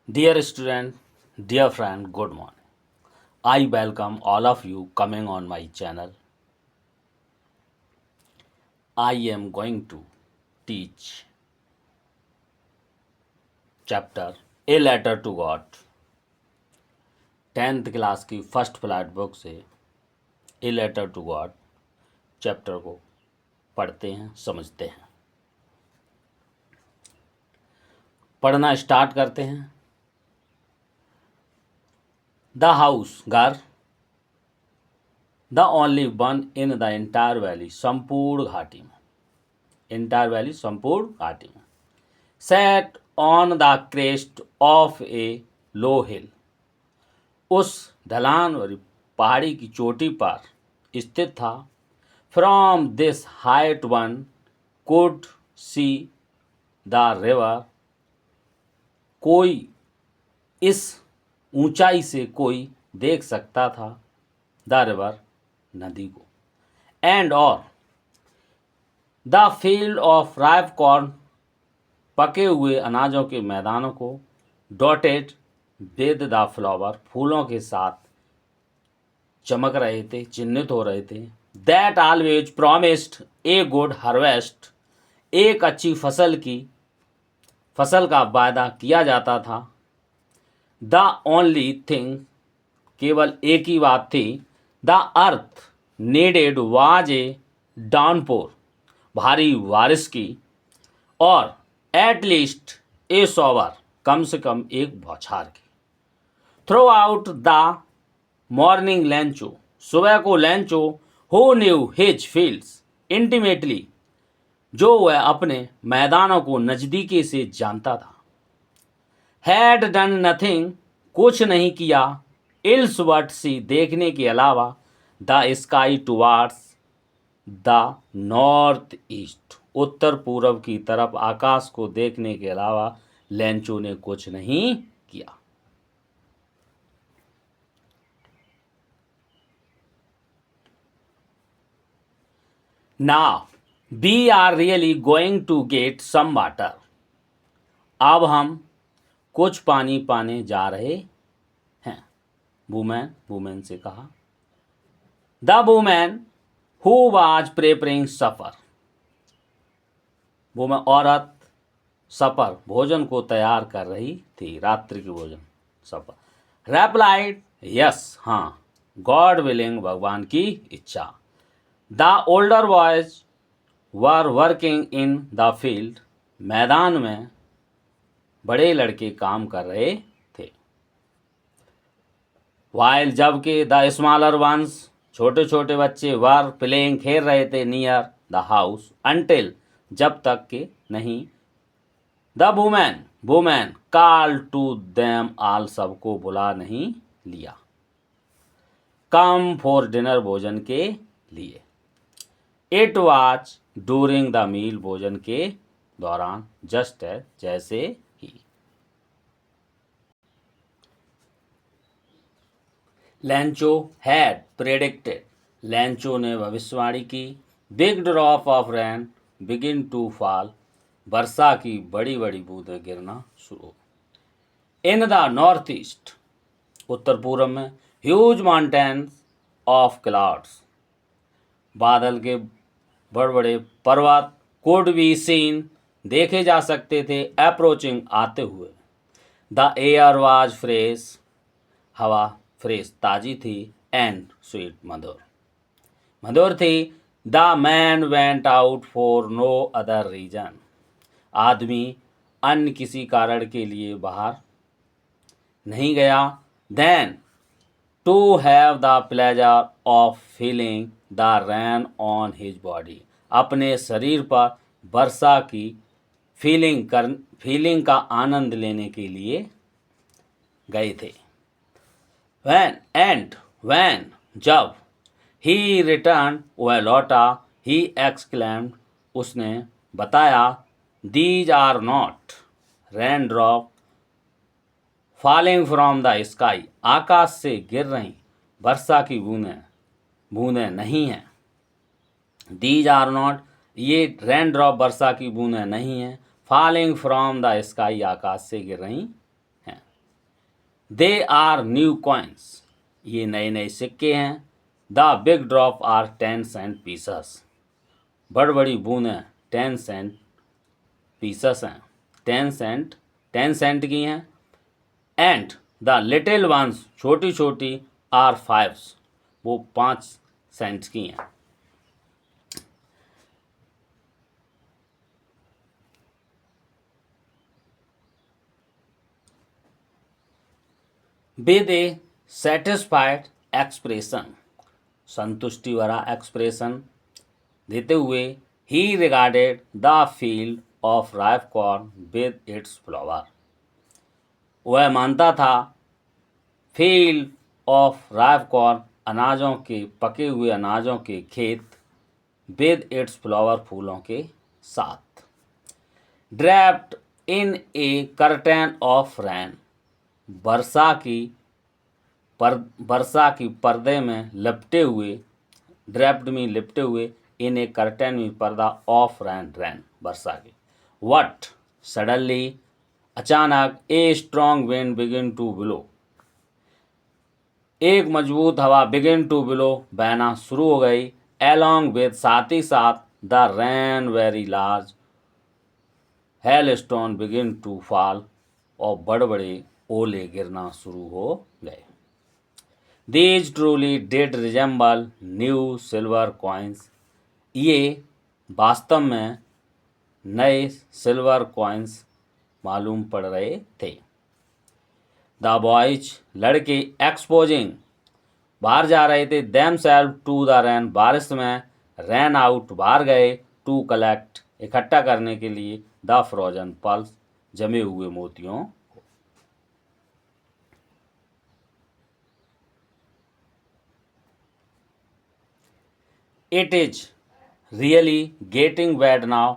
Dear student, dear friend, good morning. I welcome all of you coming on my channel. I am going to teach chapter A Letter to God, 10th class की first flight book से a letter to God chapter को पढ़ते हैं, समझते हैं। पढ़ना start करते हैं। द हाउस, घर, the only one in the entire valley, संपूर्ण घाटी में, एंटायर वैली संपूर्ण घाटी में, set on the crest of a low hill, उस ढलान वाली पहाड़ी की चोटी पर स्थित था। From this height one could see the river, कोई इस ऊंचाई से कोई देख सकता था द रिवर, नदी को, एंड और the field of ripe corn, पके हुए अनाजों के मैदानों को, डॉटेड विद द फ्लावर, फूलों के साथ चमक रहे थे, चिन्हित हो रहे थे। That always promised a good harvest, एक अच्छी फसल का वायदा किया जाता था। द ओनली थिंग, केवल एक ही बात थी, the earth needed was a downpour, भारी बारिश की, और एट लीस्ट ए शॉवर, कम से कम एक बौछार की। थ्रू आउट द मॉर्निंग लैंचो, सुबह को लैंचो, who knew his fields intimately, जो वह अपने मैदानों को नज़दीकी से जानता था, हैड डन नथिंग, कुछ नहीं किया, इल्स बट सी, देखने के अलावा, the sky towards the north east, उत्तर पूर्व की तरफ आकाश को देखने के अलावा लैंचो ने कुछ नहीं किया। Now we are really going to get some water. अब हम कुछ पानी पाने जा रहे हैं। वुमेन से कहा। The women who was preparing suffer, women औरत सफर भोजन को तैयार कर रही थी, रात्रि की भोजन सफर। रेप्लाइड यस, हाँ, गॉड विलिंग, भगवान की इच्छा। The older boys were working in the field, मैदान में बड़े लड़के काम कर रहे थे। वाइल, जबकि द स्मॉलर वंस, छोटे छोटे बच्चे, वर प्लेइंग, खेल रहे थे, नियर द हाउस, अंटिल, जब तक कि नहीं, the women call to them all, सबको बुला नहीं लिया, कम फॉर डिनर, भोजन के लिए। It was during the meal, भोजन के दौरान, जस्ट एज, जैसे ही। लैंचो हैड प्रेडिक्टेड, लैंचो ने भविष्यवाणी की, big drop of rain begin to fall, वर्षा की बड़ी बड़ी बूंदें गिरना शुरू। इन द नॉर्थ ईस्ट, उत्तर पूर्व में, ह्यूज माउंटेन्स ऑफ क्लाउड्स, बादल के बड़े बड़े पर्वत, कुड बी सीन, देखे जा सकते थे, अप्रोचिंग, आते हुए। द एयर वाज फ्रेश, हवा फ्रेश, ताजी थी, एंड स्वीट, मधुर थी। The man went out for no other reason, आदमी अन्य किसी कारण के लिए बाहर नहीं गया। Then to have the pleasure of feeling the rain on his body, अपने शरीर पर वर्षा की फीलिंग का आनंद लेने के लिए गए थे। when जब, ही रिटर्न, वह लौटा, ही एक्सक्लेम्ड, उसने बताया, these are not rain drop falling from the sky, आकाश से गिर रही वर्षा की बूंदें नहीं हैं। दीज आर नॉट, ये रेन ड्रॉप वर्षा की बूंदें नहीं हैं, फॉलिंग फ्रॉम द स्काई, आकाश से गिर रही हैं। दे आर न्यू कॉइन्स, ये नए नए सिक्के हैं। The big drop are 10 cent pieces, बड़ बड़ी बूंदें 10 सेंट पीसस हैं, 10 सेंट 10 सेंट की हैं। एंड द लिटिल वंस, छोटी छोटी, आर 5s, वो 5 सेंट्स की हैं। विद ए सेटिस्फाइड एक्सप्रेशन, संतुष्टि भरा एक्सप्रेशन देते हुए, ही regarded the field of ripe corn with its flower, वह मानता था फील्ड ऑफ राइप कॉर्न, अनाजों के पके हुए अनाजों के खेत, विद इट्स फ्लावर, फूलों के साथ। Draped in a curtain of rain, वर्षा की वर्षा की पर्दे में लपटे हुए, ड्रैप्ड में लिपटे हुए, इन ए कर्टेन में पर्दा, ऑफ रैन रैन वर्षा की। वट सडनली, अचानक, a strong wind begin to blow, एक मजबूत हवा, बिगिन टू ब्लो, बहना शुरू हो गई, एलोंग विद, साथ ही साथ, the rain very large, hail stone begin to fall, और बड़े बड़े ओले गिरना शुरू हो गए। These truly did resemble new silver coins, ये वास्तव में नए सिल्वर कॉइन्स मालूम पड़ रहे थे। द बॉयज, लड़के, एक्सपोजिंग, बाहर जा रहे थे, themselves टू द रैन, बारिश में, रैन आउट, बाहर गए, टू कलेक्ट, इकट्ठा करने के लिए, द फ्रोजन पल्स, जमे हुए मोतियों। It is really getting bad now,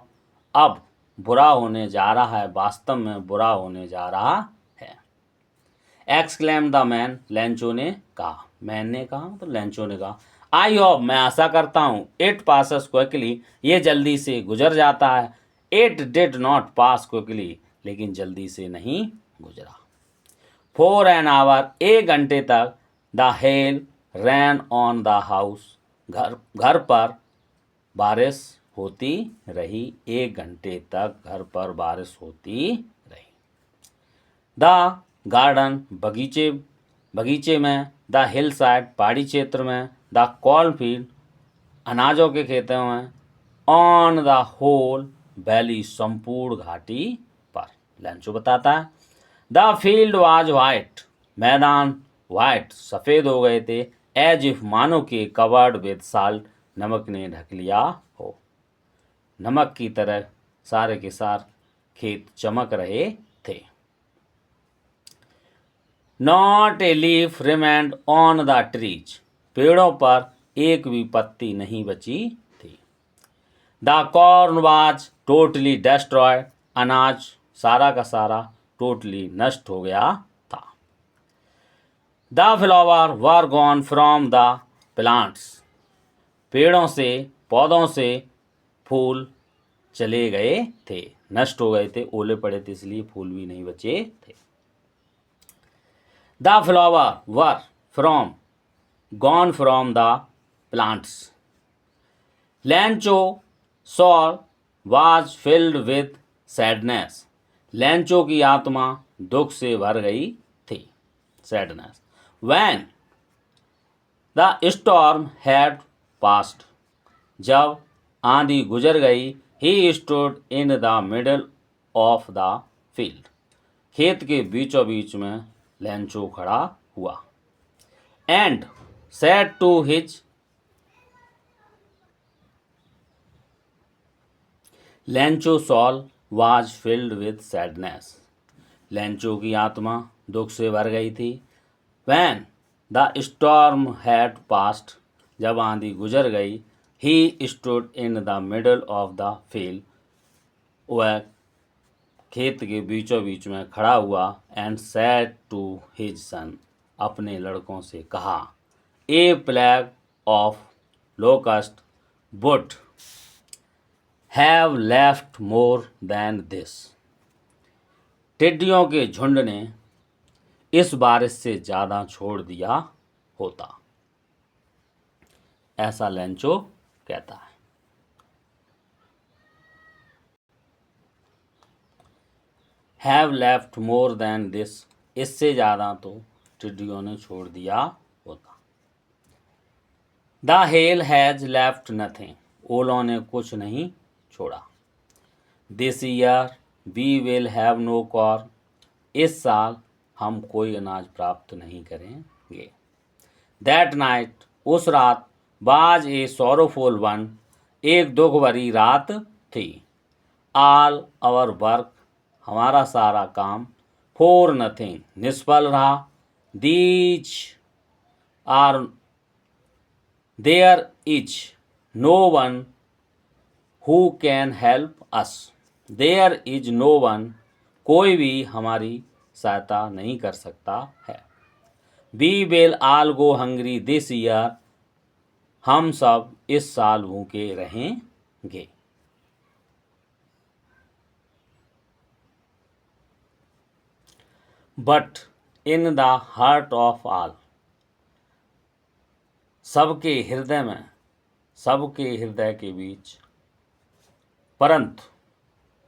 अब बुरा होने जा रहा है, वास्तव में बुरा होने जा रहा है। एक्सक्लेम द मैन, लैंचो ने कहा, मैन ने कहा तो लैंचो ने कहा। आई होप, मैं आशा करता हूँ, इट पासेस क्विकली, ये जल्दी से गुजर जाता है। It did not pass quickly, लेकिन जल्दी से नहीं गुजरा। फॉर एन आवर, 1 घंटे तक, the hail rain on the house, घर पर बारिश होती रही, 1 घंटे तक घर पर बारिश होती रही। द गार्डन, बगीचे में, द हिल साइड, पहाड़ी क्षेत्र में, द कॉर्न फील्ड, अनाजों के खेतों में, ऑन द होल वैली, संपूर्ण घाटी पर। लैंचो बताता है, द फील्ड वाज वाइट, मैदान वाइट, सफ़ेद हो गए थे, एज इफ, मानो के, कवर्ड विद साल्ट, नमक ने ढक लिया हो, नमक की तरह सारे के सारे खेत चमक रहे थे। Not a leaf remained on the trees, पेड़ों पर एक भी पत्ती नहीं बची थी। The corn was totally destroyed, अनाज सारा का सारा टोटली नष्ट हो गया था। The flower were gone from the plants, पेड़ों से, पौधों से फूल चले गए थे, नष्ट हो गए थे, ओले पड़े थे, इसलिए फूल भी नहीं बचे थे। The flower were from gone from the plants, Lencho soul was filled with sadness, Lencho की आत्मा दुख से भर गई थी, sadness. When the storm had passed, जब आंधी गुजर गई, he stood in the middle of the field, खेत के बीचों बीच में लैंचो खड़ा हुआ। And said to his, Lencho soul was filled with sadness, Lencho की आत्मा दुख से भर गई थी। Van the storm had passed, जब आंधी गुजर गई, he stood in the middle of the field, वह खेत के बीचों बीच में खड़ा हुआ। And said to his sons, अपने लड़कों से कहा, a plague of locust would have left more than this, टिड्डियों के झुंड ने इस बारिश से ज़्यादा छोड़ दिया होता, ऐसा लैंचो कहता है। Have left more than this, इससे ज़्यादा तो टिड्डियों ने छोड़ दिया होता। The hail has left nothing, ओलों ने कुछ नहीं छोड़ा। This year we will have no corn, इस साल हम कोई अनाज प्राप्त नहीं करेंगे। दैट नाइट, उस रात, वाज ए सॉरोफुल वन, एक दुख भरी रात थी। ऑल आवर वर्क, हमारा सारा काम, फॉर नथिंग, निष्फल रहा। These are, there is no one who can help us, there is no one, कोई भी हमारी सहायता नहीं कर सकता है। We will all go hungry this year, हम सब इस साल भूखे रहेंगे। But in the heart of all, सबके हृदय में, सबके हृदय के बीच, परंतु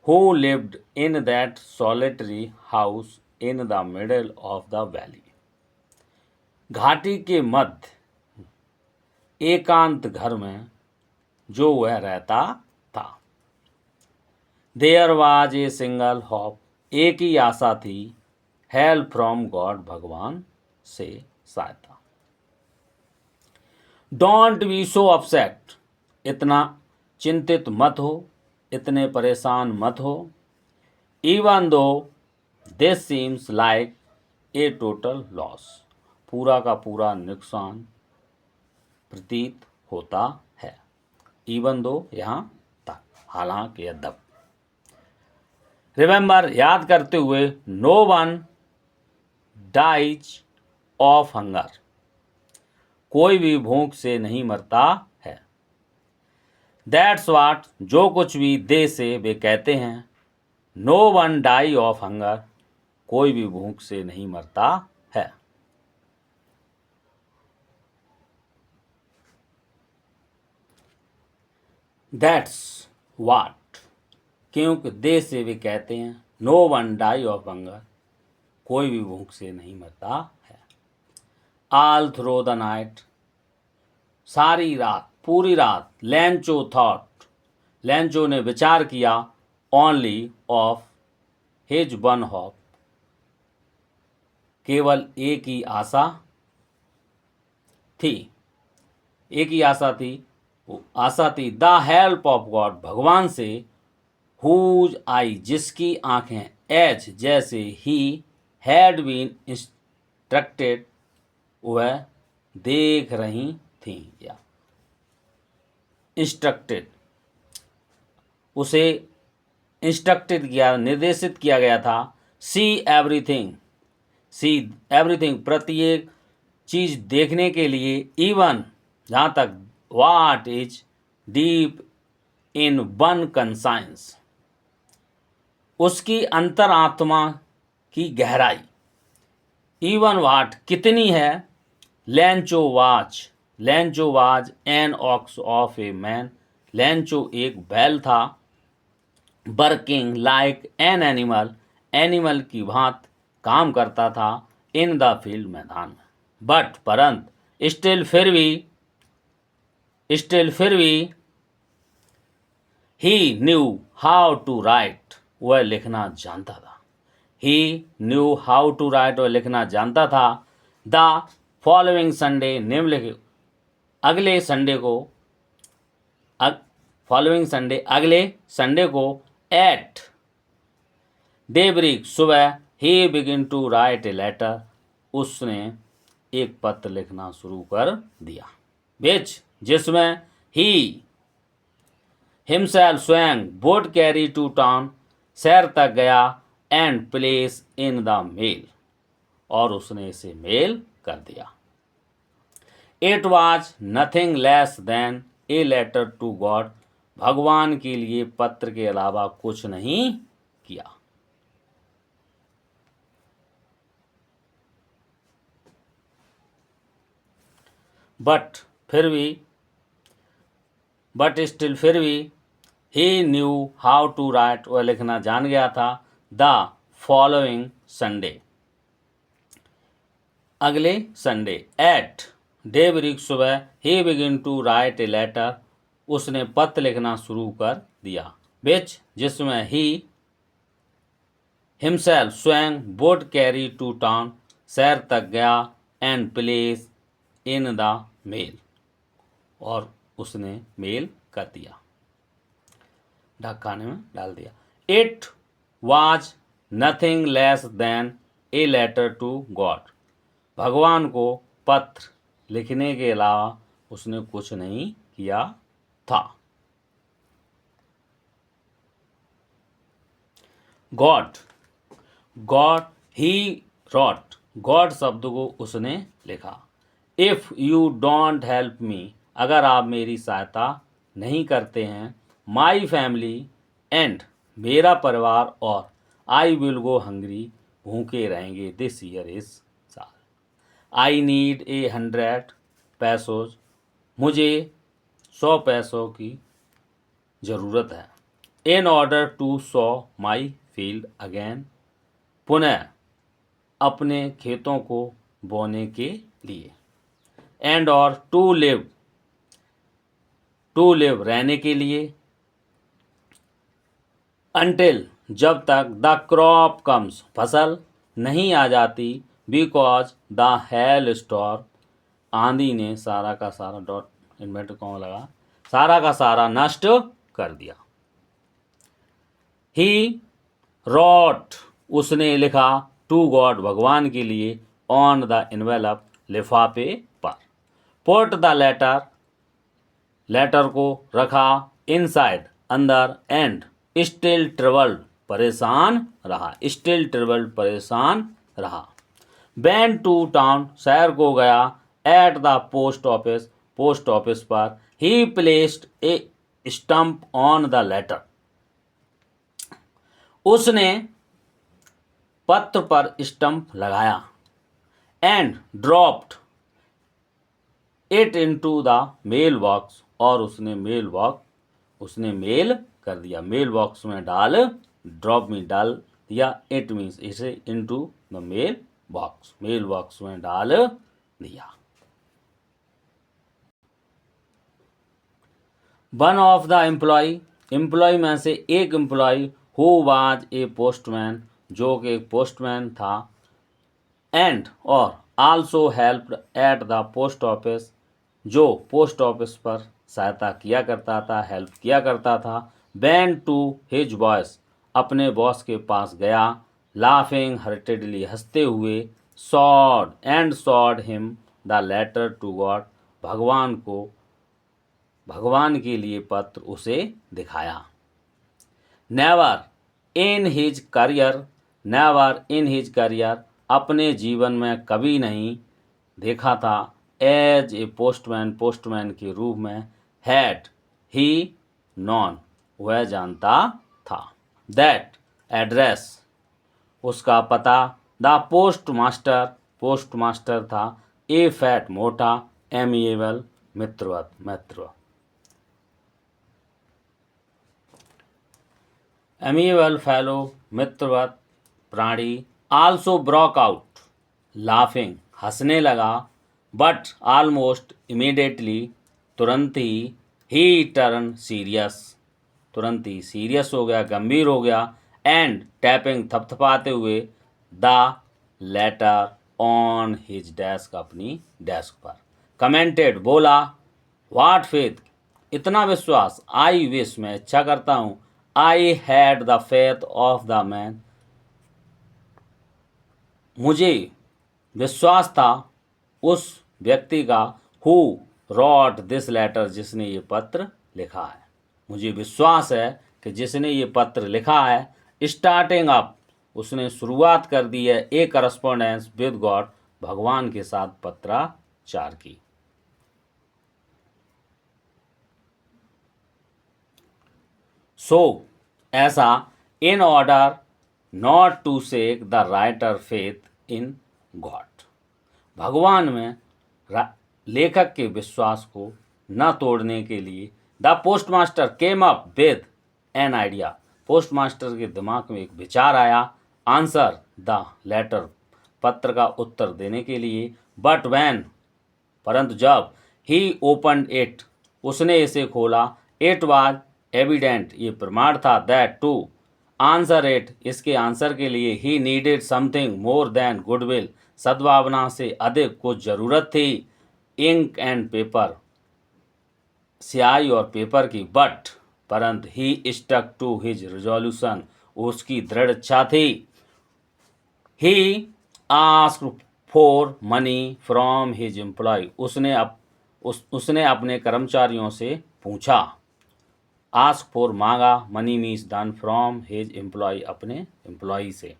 who lived in that solitary house in the middle of the valley, घाटी के मध्य एकांत घर में जो वह रहता था। There was a single hope, एक ही आशा थी, हेल्प फ्रॉम गॉड, भगवान से सहायता। डोंट बी सो अपसेट, इतना चिंतित मत हो, इतने परेशान मत हो। Even though this seems like a total loss, पूरा का पूरा नुकसान प्रतीत होता है। इवन दो यहाँ तक, हालांकि यद्यप। रिमेंबर, याद करते हुए, no one dies of hunger, कोई भी भूख से नहीं मरता है। दैट्स वाट, जो कुछ भी दे से वे कहते हैं। No one die of hunger, कोई भी भूख से नहीं मरता है। दैट्स वाट, क्योंकि दे से वे कहते हैं, no one die of hunger, कोई भी भूख से नहीं मरता है। ऑल थ्रू द नाइट, सारी रात, पूरी रात। लैंचो थॉट, लैंचो ने विचार किया। Only of his one hope, केवल एक ही आशा थी, एक ही आशा थी, वो आशा थी द हेल्प ऑफ गॉड, भगवान से। हुज आई, जिसकी आंखें, एज, जैसे, ही हैड बीन इंस्ट्रक्टेड, वह देख रही थीं, या इंस्ट्रक्टेड, उसे इंस्ट्रक्टेड किया, निर्देशित किया गया था। सी एवरीथिंग, सी एवरीथिंग, प्रत्येक चीज देखने के लिए। इवन, जहाँ तक, what is deep in one conscience, उसकी अंतरात्मा की गहराई। इवन वाट, कितनी है। लैंचो watch, लैंचो was an ox of a man, लैंचो एक बैल था। Working like an animal, animal की भांति काम करता था। इन द फील्ड, मैदान में। बट, परंतु, स्टिल, फिर भी, स्टिल, फिर भी, he knew how to write, वह लिखना जानता था। ही न्यू हाउ टू राइट, वह लिखना जानता था। द फॉलोइंग संडे, निम्नलिखित, अगले संडे को, फॉलोइंग संडे, अगले संडे को, एट डेब्रिक, सुबह, he begin to write a letter, उसने एक पत्र लिखना शुरू कर दिया। विच, जिसमें, ही हिमसेल्फ, स्वयं, वुड कैरी टू टाउन, शहर तक गया। And place in the mail, और उसने इसे मेल कर दिया। It was nothing less than a letter to God, भगवान के लिए पत्र के अलावा कुछ नहीं किया। बट फिर भी he knew how to write, वह लिखना जान गया था। द फॉलोइंग संडे, अगले संडे। एट डेबरिक, सुबह। He begin to write a letter, उसने पत्र लिखना शुरू कर दिया। विच, जिसमें ही हिमसेल्फ, स्वयं, वुड कैरी टू टाउन, शहर तक गया, and place in the mail, और उसने मेल कर दिया, डाकखाने में डाल दिया। It was nothing less than a letter to God, भगवान को पत्र लिखने के अलावा उसने कुछ नहीं किया था। गॉड, ही रॉट, गॉड शब्द को उसने लिखा। If you don't help me, अगर आप मेरी सहायता नहीं करते हैं, माई फैमिली एंड, मेरा परिवार, और आई विल गो हंग्री, भूखे रहेंगे, दिस ईयर, इस साल। आई नीड 100 पैसोज, मुझे 100 पैसों की ज़रूरत है। In order to sow my field again, पुनः अपने खेतों को बोने के लिए। एंड और टू लिव, रहने के लिए। अनटिल, जब तक, द क्रॉप कम्स, फसल नहीं आ जाती, बिकॉज द हेल स्टॉर्म, आंधी ने सारा का सारा, डॉट इन्वर्टेड कॉमा लगा, सारा का सारा नष्ट कर दिया। ही रॉट, उसने लिखा, टू गॉड, भगवान के लिए, ऑन द एनवेलप, लिफाफे पर। पुट द लेटर को रखा, इनसाइड, अंदर, एंड स्टिल ट्रेवल्ड, परेशान रहा। बैन टू टाउन, शहर को गया। एट द पोस्ट ऑफिस पर। He placed a stamp on the letter, उसने पत्र पर स्टंप लगाया। And dropped it into the mail box, और उसने मेल कर दिया, मेल बॉक्स में ड्रॉप में डाल दिया। इट मीन्स इसे, इनटू द मेल बॉक्स में डाल दिया। वन ऑफ द एम्प्लॉय में से एक employ, who was a postman, जो कि एक पोस्टमैन था, एंड, और, also helped at the post office, जो पोस्ट ऑफिस पर सहायता किया करता था, हेल्प किया करता था। बैन टू हिज बॉस, अपने बॉस के पास गया। लाफिंग हर्टेडली, हंसते हुए। Showed him the letter to God, भगवान के लिए पत्र उसे दिखाया। नेवर इन हिज करियर, अपने जीवन में कभी नहीं देखा था। एज ए पोस्टमैन के रूप में। हैड ही नॉन, वह जानता था। दैट एड्रेस, उसका पता। द पोस्टमास्टर था। ए फैट, मोटा। एमिएबल, मित्र। एमिएबल फेलो, मित्रवत प्राणी। आल्सो ब्रॉक आउट लाफिंग, हंसने लगा। बट ऑलमोस्ट इमीडिएटली, तुरंत ही टर्न सीरियस, तुरंत ही सीरियस हो गया, गंभीर हो गया। एंड टैपिंग, थपथपाते हुए। The later on his desk, अपनी डेस्क पर। कमेंटेड, बोला। व्हाट फेथ, इतना विश्वास। आई विश, मैं इच्छा करता हूँ। I had the faith of the man, मुझे विश्वास था उस व्यक्ति का। हु रॉट दिस लेटर, जिसने ये पत्र लिखा है। मुझे विश्वास है कि जिसने ये पत्र लिखा है। स्टार्टिंग अप, उसने शुरुआत कर दी है। ए करस्पॉन्डेंस विद गॉड, भगवान के साथ पत्राचार की। सो, ऐसा। In order not to shake the writer faith in God, भगवान में लेखक के विश्वास को न तोड़ने के लिए the postmaster came up with an idea, postmaster के दिमाग में एक विचार आया, आंसर द लेटर, पत्र का उत्तर देने के लिए, बट वैन, परंतु जब, ही ओपनड इट, उसने इसे खोला, इट वाज एविडेंट, ये प्रमाण था, दैट टू आंसर इट, इसके आंसर के लिए, he needed something more than goodwill, सद्भावना से अधिक कुछ जरूरत थी, इंक एंड पेपर, स्याही और पेपर की, बट परंतु he stuck to his resolution, उसकी दृढ़ इच्छा थी, he asked for money from his employ, उसने अपने कर्मचारियों से पूछा, आस्क फॉर मांगा, मनी मीन्स धन, फ्रॉम हिज एम्प्लॉय, अपने एम्प्लॉय से,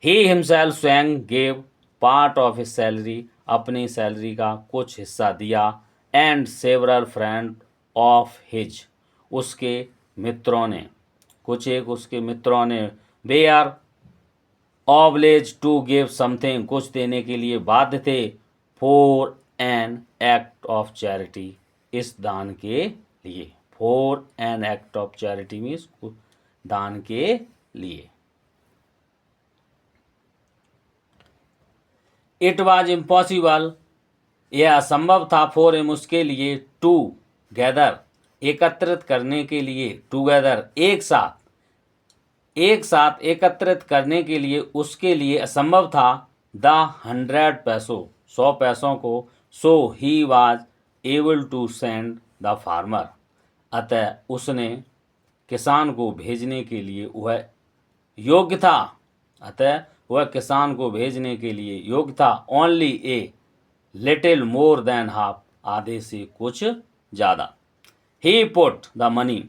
ही हिमसेल्फ स्वयं gave part of his salary, अपनी सैलरी का कुछ हिस्सा दिया, and several friend of his, उसके मित्रों ने, कुछ एक उसके मित्रों ने, were oblige to give something, कुछ देने के लिए बाध्य थे, for an act of charity, इस दान के लिए, for an act of charity means दान के लिए। इट वॉज इम्पॉसिबल, यह असंभव था, फॉर हिम, उसके लिए, टू गैदर, एकत्रित करने के लिए, टूगेदर, एक साथ एकत्रित करने के लिए, उसके लिए असंभव था, द 100 पैसों, 100 पैसों को, so he was able to send the farmer, अतः उसने किसान को भेजने के लिए वह योग्य था, अतः वह किसान को भेजने के लिए योग्य था, only a little more than half, आधे से कुछ ज़्यादा, ही पुट द मनी,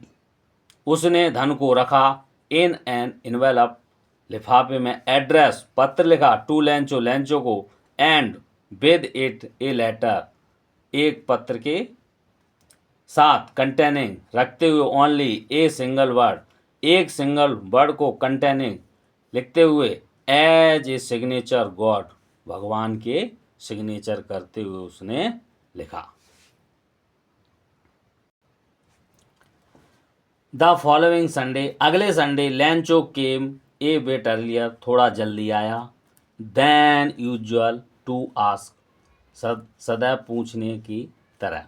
उसने धन को रखा, इन एन इन्वेलप, लिफाफे में, एड्रेस, पत्र लिखा, टू लेंचो, लेंचो को, and with it a letter, एक पत्र के साथ, कंटेनिंग, रखते हुए, ओनली ए सिंगल वर्ड, एक सिंगल वर्ड को, कंटेनिंग, लिखते हुए, एज ए सिग्नेचर गॉड, भगवान के सिग्नेचर करते हुए उसने लिखा। द फॉलोइंग संडे, अगले संडे, लैंचो केम ए बिट अर्लियर, थोड़ा जल्दी आया, देन यूजुअल टू आस्क, सदैव पूछने की तरह,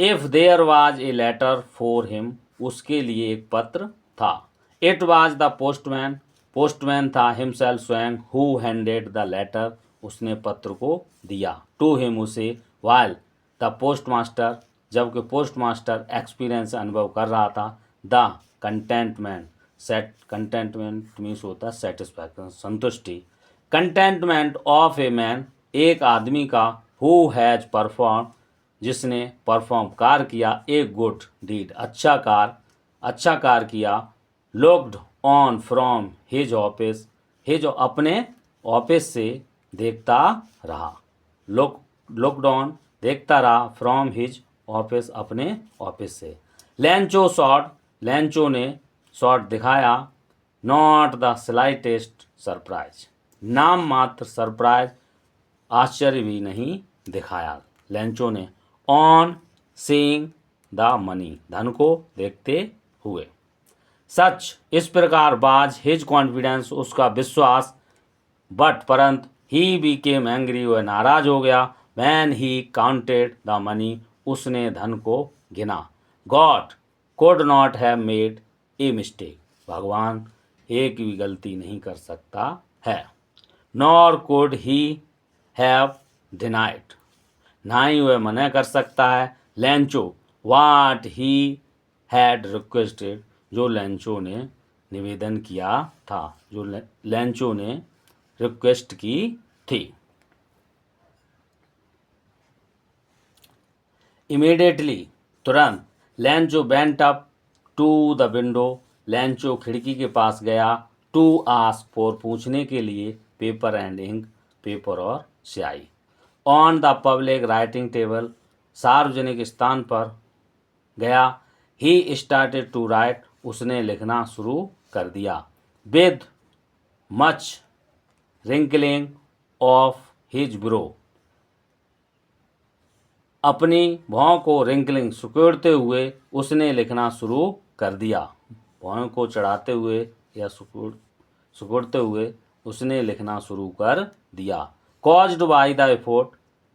if there was a letter for him, उसके लिए एक पत्र था, it was the postman, postman था, हिमसेल्फ स्वयं, हु हैंडेड द लेटर, उसने पत्र को दिया, टू हिम, उसे, वाइल द पोस्टमास्टर, जबकि पोस्टमास्टर एक्सपीरियंस, अनुभव कर रहा था, द कंटेंटमेंट, कंटेंटमेंट मीन्स होता है सेटिस्फैक्शन, संतुष्टि, कंटेंटमेंट ऑफ ए मैन, एक आदमी का, हु हैज परफॉर्म, जिसने परफॉर्म कार्य किया, ए गुड डीड, अच्छा कार्य किया, looked on from his office, his, अपने ऑफिस से देखता रहा, लुक्ड ऑन, देखता रहा, फ्रॉम हिज ऑफिस, अपने ऑफिस से, लैंचो शॉट, लैंचो ने शॉट दिखाया, नॉट द स्लाइटेस्ट सरप्राइज, नाम मात्र सरप्राइज, आश्चर्य भी नहीं दिखाया, लैंचो ने, ऑन सीइंग द मनी, धन को देखते हुए, सच, इस प्रकार, बाज हिज कॉन्फिडेंस, उसका विश्वास, बट परंतु, ही बीकेम एंग्री, वह नाराज हो गया, when he counted the money, उसने धन को गिना, God could not have made a mistake, भगवान एक भी गलती नहीं कर सकता है, nor could he have denied, ना ही वह मना कर सकता है, लैंचो what he had requested, जो लैंचो ने निवेदन किया था, जो लैंचो ने रिक्वेस्ट की थी। इमीडिएटली, तुरंत, Lencho bent up to the window, Lencho खिड़की के पास गया, टू आस्क फॉर, पूछने के लिए, पेपर एंड इंक, पेपर और स्याही, on the public writing table, सार्वजनिक स्थान पर गया, ही स्टार्टेड टू राइट, उसने लिखना शुरू कर दिया, with much wrinkling of his bro, अपनी भौं को रिंकलिंग सिकुड़ते हुए उसने लिखना शुरू कर दिया। भौं को चढ़ाते हुए या सिकुड़ते हुए उसने लिखना शुरू कर दिया। कॉज्ड बाय द एफोर्ट,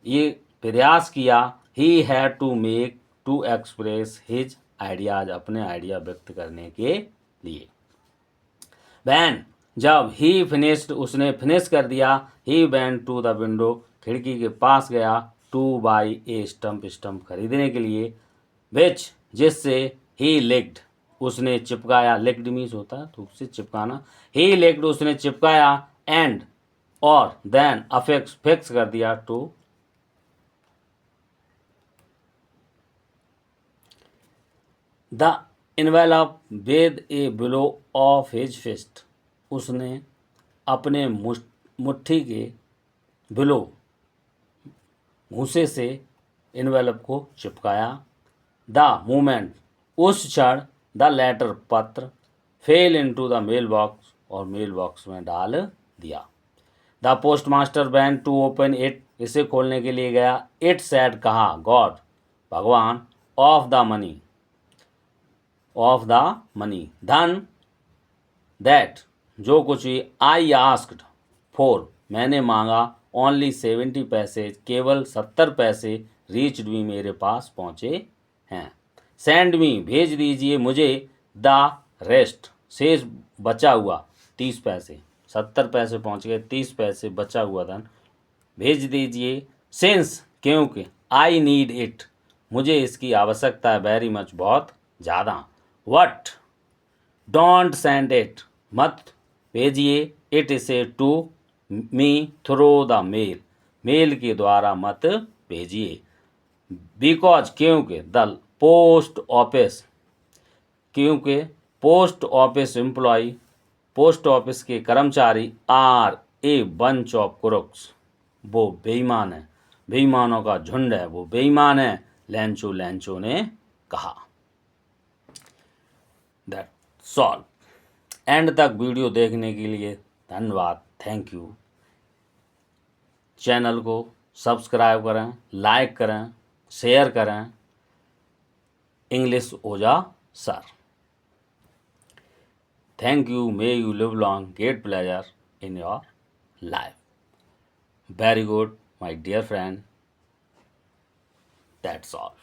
ये प्रयास किया। He had to make to express his ideas, अपने आइडिया व्यक्त करने के लिए। वैन, जब ही फिनिश्ड, उसने फिनिश कर दिया। He went to the window, खिड़की के पास गया। To buy a stamp, stamp खरीदने के लिए। विच, जिससे। ही लिक्ड, उसने चिपकाया। लिक्ड मीन्स होता है थूक से चिपकाना। ही लिक्ड, उसने चिपकाया। एंड, और। देन अफिक्स, फिक्स कर दिया। To, the envelope with a blow of his fist, उसने अपने मुट्ठी के बिलो, घूंसे से इन्वेलप को चिपकाया। द मोमेंट, उस क्षण। द लेटर, पत्र। Fell into the mail box, और मेल बॉक्स में डाल दिया। The post master went to open it, इसे खोलने के लिए गया। इट सैड, कहा। गॉड, भगवान। Of the money, of the money, धन। दैट, जो कुछ भी। आई आस्क्ड फॉर, मैंने मांगा। ओनली 70 पैसे, केवल 70 पैसे। रीच्ड मी, मेरे पास पहुँचे हैं। सेंड मी, भेज दीजिए मुझे। द रेस्ट, शेष बचा हुआ 30 पैसे। 70 पैसे पहुँच गए, 30 पैसे बचा हुआ धन भेज दीजिए। सिंस, क्योंकि। आई नीड इट, मुझे इसकी आवश्यकता है। वेरी मच, बहुत ज़्यादा। वट, डोंट सेंड इट, मत भेजिए। इट, इसे। To me, through the mail, mail के द्वारा मत भेजिए। बिकॉज, क्योंकि। द पोस्ट ऑफिस, क्योंकि post office employ, post office के कर्मचारी। Are a bunch of crooks, वो बेईमान है, बेईमानों का झुंड है, वो बेईमान है। लैंचो, लैंचो ने कहा। That's all. एंड तक वीडियो देखने के लिए धन्यवाद, थैंक यू। चैनल को सब्सक्राइब करें, लाइक करें, शेयर करें। English Ojha sir. Thank you, may you live long, get pleasure in your life. Very good, my dear friend, that's all.